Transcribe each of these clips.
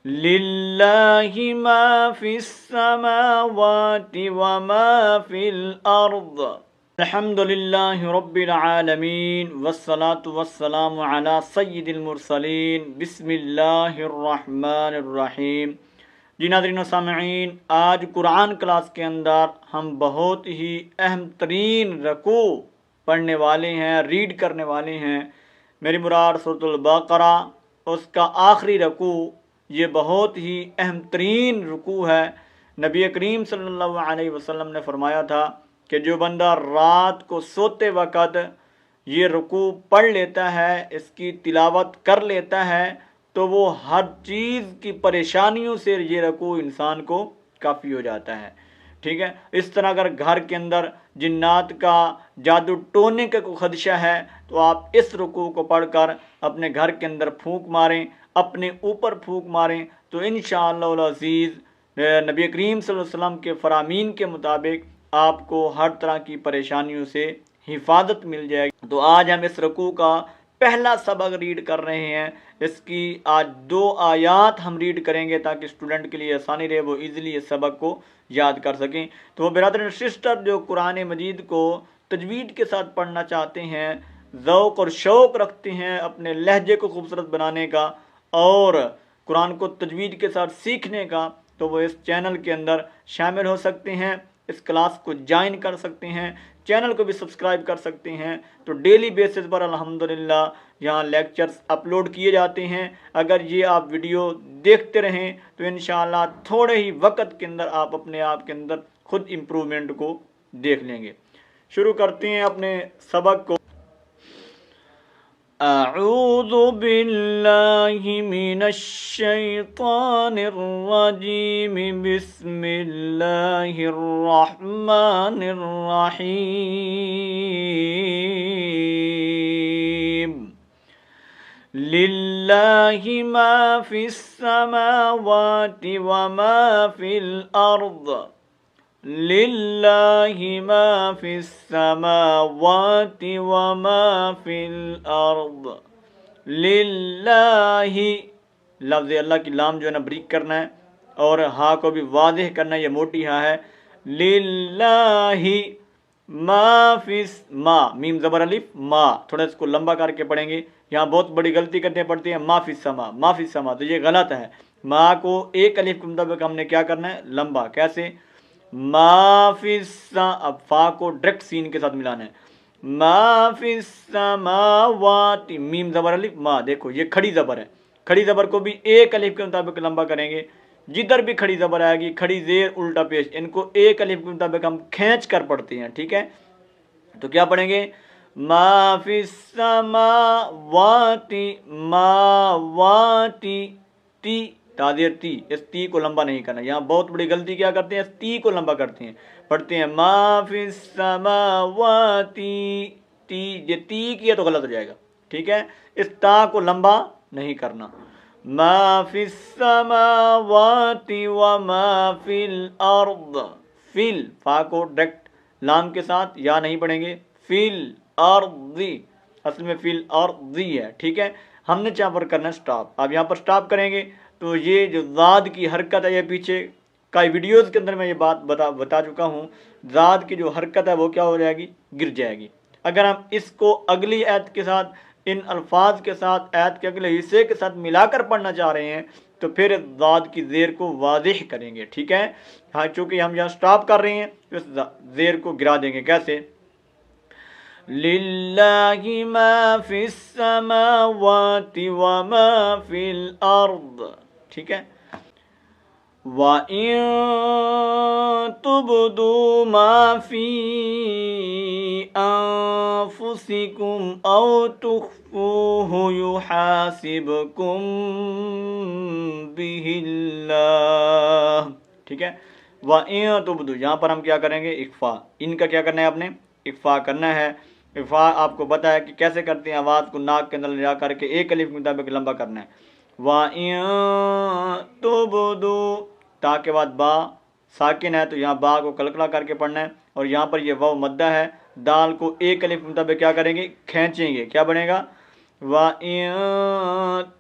للہ ما فی السماوات وما فی الارض الحمد للہ رب العالمین والصلاة والسلام علی سید المرسلین بسم اللہ الرحمن الرحیم۔ جی ناظرین و سامعین، آج قرآن کلاس کے اندر ہم بہت ہی اہم ترین رکوع پڑھنے والے ہیں، ریڈ کرنے والے ہیں۔ میری مراد سورۃ البقرہ، اس کا آخری رکوع، یہ بہت ہی اہم ترین رکوع ہے۔ نبی کریم صلی اللہ علیہ وسلم نے فرمایا تھا کہ جو بندہ رات کو سوتے وقت یہ رکوع پڑھ لیتا ہے، اس کی تلاوت کر لیتا ہے، تو وہ ہر چیز کی پریشانیوں سے یہ رکوع انسان کو کافی ہو جاتا ہے۔ ٹھیک ہے، اس طرح اگر گھر کے اندر جنات کا جادو ٹونے کا کوئی خدشہ ہے تو آپ اس رکوع کو پڑھ کر اپنے گھر کے اندر پھونک ماریں، اپنے اوپر پھونک ماریں، تو انشاءاللہ العزیز نبی کریم صلی اللہ علیہ وسلم کے فرامین کے مطابق آپ کو ہر طرح کی پریشانیوں سے حفاظت مل جائے گی۔ تو آج ہم اس رکوع کا پہلا سبق ریڈ کر رہے ہیں۔ اس کی آج 2 آیات ہم ریڈ کریں گے تاکہ اسٹوڈنٹ کے لیے آسانی رہے، وہ ایزیلی اس سبق کو یاد کر سکیں۔ تو وہ برادر سسٹر جو قرآن مجید کو تجوید کے ساتھ پڑھنا چاہتے ہیں، ذوق اور شوق رکھتے ہیں اپنے لہجے کو خوبصورت بنانے کا اور قرآن کو تجوید کے ساتھ سیکھنے کا، تو وہ اس چینل کے اندر شامل ہو سکتے ہیں، اس کلاس کو جوائن کر سکتے ہیں، چینل کو بھی سبسکرائب کر سکتے ہیں۔ تو ڈیلی بیسس پر الحمدللہ یہاں لیکچرز اپلوڈ کیے جاتے ہیں۔ اگر یہ آپ ویڈیو دیکھتے رہیں تو انشاءاللہ تھوڑے ہی وقت کے اندر آپ اپنے آپ کے اندر خود امپرومنٹ کو دیکھ لیں گے۔ شروع کرتے ہیں اپنے سبق کو۔ اعوذ باللہ من الشیطان الرجیم، بسم اللہ الرحمن الرحیم۔ للہ ما فی السماوات وما فی الارض، للہ ما فی السماوات وما فی الارض۔ للہ، لفظ اللہ کی لام جو ہے نا بریک کرنا ہے اور ہا کو بھی واضح کرنا ہے، یہ موٹی ہا ہے۔ للہ ما فی ما، میم زبر الف ما، تھوڑا اس کو لمبا کر کے پڑھیں گے۔ یہاں بہت بڑی غلطی کرتے پڑھتے ہیں ما فی السما، ما فی السما، تو یہ غلط ہے۔ ما کو ایک الف کے مطابق ہم نے کیا کرنا ہے؟ لمبا۔ کیسے؟ ما فی اب فا کو ڈائریکٹ سین کے ساتھ ملانا ہے۔ ما فی السماوات، میم زبر الف ما، دیکھو یہ کھڑی زبر ہے، کھڑی زبر کو بھی ایک الف کے مطابق لمبا کریں گے۔ جدھر بھی کھڑی زبر آئے گی، کھڑی زیر الٹا پیش، ان کو ایک الف کے مطابق ہم کھینچ کر پڑھتے ہیں۔ ٹھیک ہے، تو کیا پڑھیں گے؟ ما فی السماوات، ما واتی، تی تاذیر تی، اس تی کو لمبا نہیں کرنا۔ یہاں بہت بڑی غلطی کیا کرتے ہیں؟ اس تی کو لمبا کرتے ہیں، پڑھتے ہیں ما فی السماوات، تی، یہ تی کیا تو غلط ہو جائے گا۔ ٹھیک ہے، اس تا کو لمبا نہیں کرنا۔ ما فی السماوات وما فی الارض، فل، فا کو ڈائریکٹ لام کے ساتھ یا نہیں پڑھیں گے، فی الارض، اصل میں فی الارض ہے۔ ٹھیک ہے، ہم نے یہاں پر کرنا ہے سٹاپ۔ اب یہاں پر سٹاپ کریں گے تو یہ جو زاد کی حرکت ہے، یہ پیچھے کئی ویڈیوز کے اندر میں یہ بات بتا چکا ہوں، زاد کی جو حرکت ہے وہ کیا ہو جائے گی؟ گر جائے گی۔ اگر ہم اس کو اگلی آیت کے ساتھ، ان الفاظ کے ساتھ، آیت کے اگلے حصے کے ساتھ ملا کر پڑھنا چاہ رہے ہیں تو پھر زاد کی زیر کو واضح کریں گے۔ ٹھیک ہے، ہاں، چونکہ ہم یہاں سٹاپ کر رہے ہیں تو اس زیر کو گرا دیں گے۔ کیسے؟ للہ ما فی السماوات وما فی الارض۔ ٹھیک ہے، وَإِن تُبْدُوا مَا فِي أَنفُسِكُمْ أَوْ تُخْفُوهُ يُحَاسِبْكُم بِهِ اللَّهُ۔ ٹھیک ہے، وَإِن تُبْدُوا، یہاں پر ہم کیا کریں گے؟ اخفا، ان کا کیا کرنا ہے؟ آپ نے اخفا کرنا ہے۔ اخفا آپ کو پتہ ہے کہ کیسے کرتے ہیں، آواز کو ناک کے اندر لے جا کر کے ایک الف کے مطابق لمبا کرنا ہے۔ وَإِن تُبْدُوا، تا کے بعد با ساکن ہے تو یہاں با کو کلکلا کر کے پڑھنا ہے، اور یہاں پر یہ واو مدہ ہے، دال کو ایک الف کے مطابق کیا کریں گے؟ کھینچیں گے۔ کیا بنے گا؟ وَإِن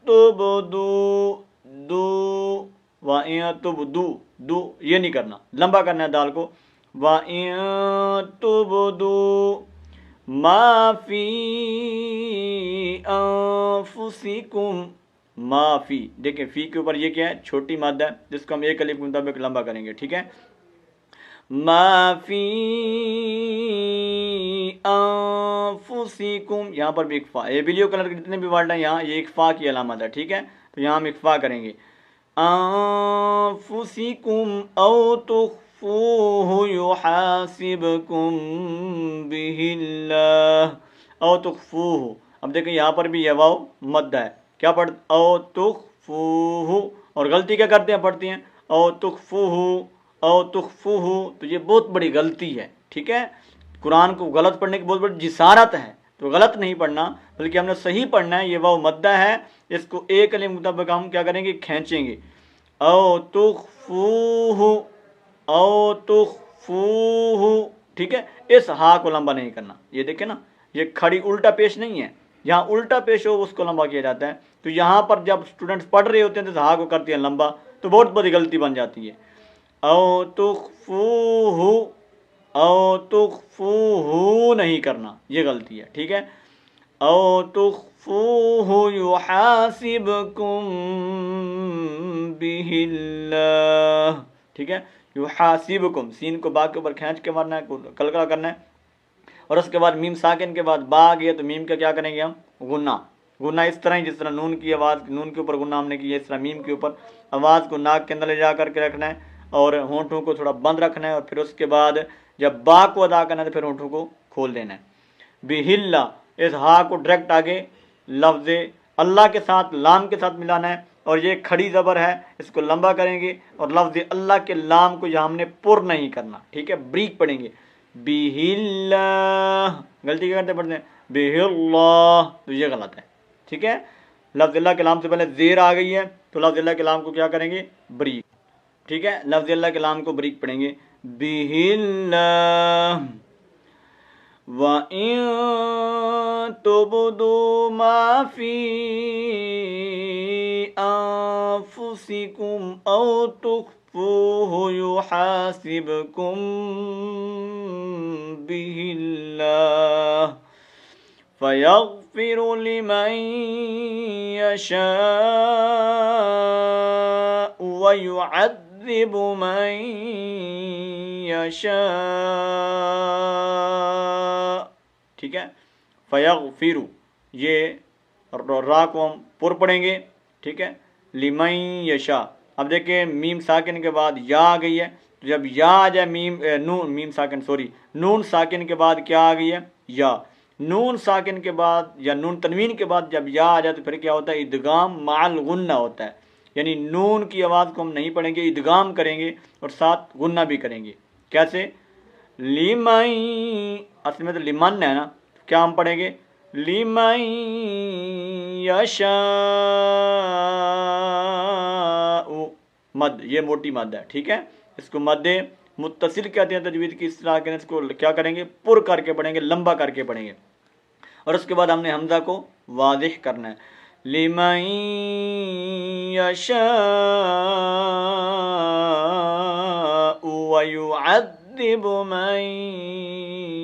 تُبْدُوا، دو وَإِن تُبْدُو، دو یہ نہیں کرنا، لمبا کرنا ہے دال کو. وَإِن تُبْدُو ما فی انفسکم، ما فی، دیکھیں فی کے اوپر یہ کیا ہے، چھوٹی مادہ ہے جس کو ہم ایک الف کے مطابق لمبا کریں گے. ٹھیک ہے، ما فی انفسکم، یہاں پر بھی اکفا، یہ بلیو کلر کے جتنے بھی ورڈ ہیں یہاں یہ اکفا کی علامت ہے. ٹھیک ہے، تو یہاں ہم اکفا کریں گے. انفسکم او تخفوہ یحاسبکم بہ اللہ، او تخفوہ. اب دیکھیں یہاں پر بھی یہ واو مد ہے، کیا پڑھ، او تخفوہ، اور غلطی کیا کرتے ہیں، پڑھتے ہیں او تخفوہ، او تخفوہ، تو یہ بہت بڑی غلطی ہے. ٹھیک ہے، قرآن کو غلط پڑھنے کی بہت بڑی جسارت ہے، تو غلط نہیں پڑھنا بلکہ ہم نے صحیح پڑھنا ہے. یہ واو مدہ ہے، اس کو ایک الف مطابق ہم کیا کریں گے، کھینچیں گے. او تخفوہ، او تخفوہ. ٹھیک ہے، اس ہا کو لمبا نہیں کرنا. یہ دیکھیں نا، یہ کھڑی الٹا پیش نہیں ہے، جہاں الٹا پیش ہو اس کو لمبا کیا جاتا ہے. تو یہاں پر جب اسٹوڈنٹس پڑھ رہے ہوتے ہیں تو ہا کو کرتے ہیں لمبا، تو بہت بڑی غلطی بن جاتی ہے. او تخفوہ، او تخفوہ نہیں کرنا، یہ غلطی ہے. ٹھیک ہے، او تخفوہ یحاسبکم بہ اللہ. ٹھیک ہے، یحاسبکم، سین کو با کے اوپر کھینچ کے مارنا ہے، کلکلا کرنا ہے، اور اس کے بعد میم ساکن کے بعد با آ گیا تو میم کا کیا کریں گے ہم، غنہ. غنہ اس طرح ہی جس طرح نون کی آواز، نون کے اوپر غنہ ہم نے کی ہے، اس طرح میم کے اوپر آواز کو ناک کے اندر لے جا کر کے رکھنا ہے اور ہونٹوں کو تھوڑا بند رکھنا ہے، اور پھر اس کے بعد جب با کو ادا کرنا ہے تو پھر ہونٹوں کو کھول دینا ہے. بِہِلّہ، اس ہا کو ڈائریکٹ آگے لفظ اللہ کے ساتھ، لام کے ساتھ ملانا ہے، اور یہ کھڑی زبر ہے، اس کو لمبا کریں گے، اور لفظ اللہ کے لام کو یہاں ہم نے پر نہیں کرنا. ٹھیک ہے، بریک پڑھیں گے. بِہِلّہ، غلطی کیا کرتے پڑھتے ہیں، بِہِلّہ، تو یہ غلط ہے. ٹھیک ہے، لفظ اللہ کے لام سے پہلے زیر آ گئی ہے تو لفظ اللہ کے لام کو کیا کریں گے، بریک. ٹھیک ہے، لفظ اللہ کے لام کو بریک پڑھیں گے. بِہِلّہ. وَإِن تُبْدُوا مَا فِي أَنفُسِكُمْ أَوْ تُخْفُوهُ يُحَاسِبْكُم بِهِ اللَّهُ فَيَغْفِرُ لِمَن يَشَاءُ وَيُعَذِّبُ مَن يَشَاءُ. ٹھیک ہے، فَيَغْفِرُ، یہ را کو ہم پر پڑھیں گے. ٹھیک ہے، لِمَن یشاء. اب دیکھیں میم ساکن کے بعد یا آ گئی ہے، تو جب یا آ جائے میم ساکن نون ساکن کے بعد کیا آ گئی ہے، یا. نون ساکن کے بعد یا نون تنوین کے بعد جب یا آ جائے تو پھر کیا ہوتا ہے، ادغام مع الغنہ ہوتا ہے، یعنی نون کی آواز کو ہم نہیں پڑھیں گے، ادغام کریں گے اور ساتھ غنہ بھی کریں گے. کیسے، لیمن، اصل میں تو لیمن ہے نا، کیا ہم پڑھیں گے، لیمن یشاء، مد، یہ موٹی مد ہے. ٹھیک ہے، اس کو مد متصل کہتے ہیں تجوید کی اصطلاح کے، اس کو کیا کریں گے، پر کر کے پڑھیں گے، لمبا کر کے پڑھیں گے. اور اس کے بعد ہم نے حمزہ کو واضح کرنا ہے، لمن یشاء ویعذب من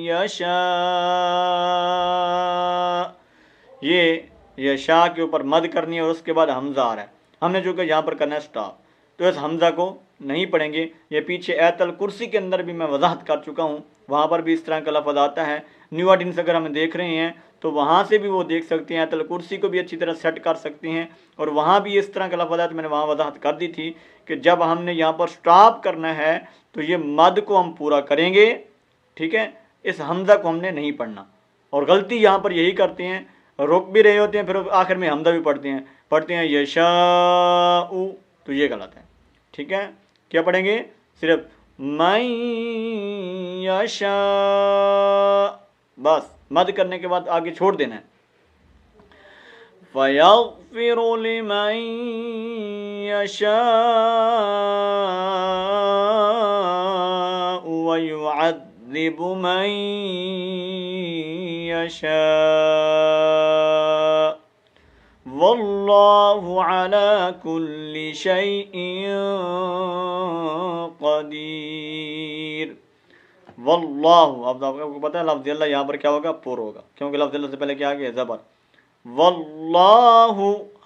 یشاء. یہ یشاء کے اوپر مد کرنی ہے اور اس کے بعد حمزہ آ رہا ہے، ہم نے جو کہ یہاں پر کرنا ہے سٹاپ، تو اس حمزہ کو نہیں پڑھیں گے. یہ پیچھے ایت الکرسی کے اندر بھی میں وضاحت کر چکا ہوں، وہاں پر بھی اس طرح کا لفظ آتا ہے. نیو آڈینس اگر ہمیں دیکھ رہے ہیں تو وہاں سے بھی وہ دیکھ سکتے ہیں، ایت الکرسی کو بھی اچھی طرح سیٹ کر سکتے ہیں، اور وہاں بھی اس طرح کا لفظ ہے. تو میں نے وہاں وضاحت کر دی تھی کہ جب ہم نے یہاں پر سٹاپ کرنا ہے تو یہ مد کو ہم پورا کریں گے. ٹھیک ہے، اس حمزہ کو ہم نے نہیں پڑھنا، اور غلطی یہاں پر یہی کرتے ہیں، رک بھی رہے ہوتے ہیں پھر آخر میں حمزہ بھی پڑھتے ہیں یشاء، تو یہ غلط ہے. ٹھیک ہے، کیا پڑھیں گے، صرف من یشاء، بس مد کرنے کے بعد آگے چھوڑ دینا ہے. فَيَغْفِرُ لِمَن يَشَاءُ وَيُعَذِّبُ مَن يَشَاءُ وَاللَّهُ واللہ علی کل شیء قدیر. واللہ، اب آپ کو پتا ہے لفظ اللہ یہاں پر کیا ہوگا؟ پر ہوگا، کیونکہ لفظ اللہ سے پہلے کیا آ گیا؟ زبر. واللہ،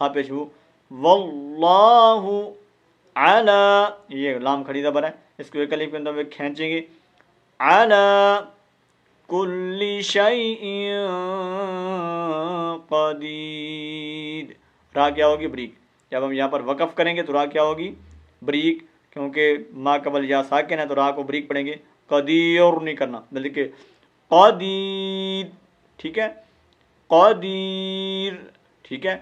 ہاں پیش ہو، واللہ علی، یہ لام کھڑی زبر ہے، اس کو ایک الف کے اندر کھینچیں گے. علی کل شیء قدیر. را کیا ہوگی؟ بریک. جب ہم یہاں پر وقف کریں گے تو را کیا ہوگی؟ بریک، کیونکہ ما قبل یا ساکن ہے تو را کو بریک پڑیں گے. قدیر نہیں کرنا، بلکہ قدیر. ٹھیک ہے، قدیر. ٹھیک ہے.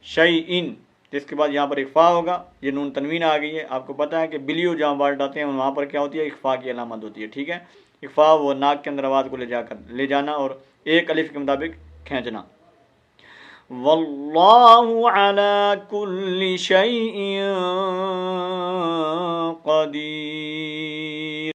شیئن، اس کے بعد یہاں پر اخفا ہوگا. یہ نون تنوین آ گئی ہے. آپ کو پتا ہے کہ بلیو جہاں ورڈ آتے ہیں وہاں پر کیا ہوتی ہے؟ اخفا کی علامت ہوتی ہے. ٹھیک ہے. اخفا وہ ناک کے اندر آواز کو لے جانا اور ایک الف کے مطابق کھینچنا. واللہ علی کل شیء قدیر.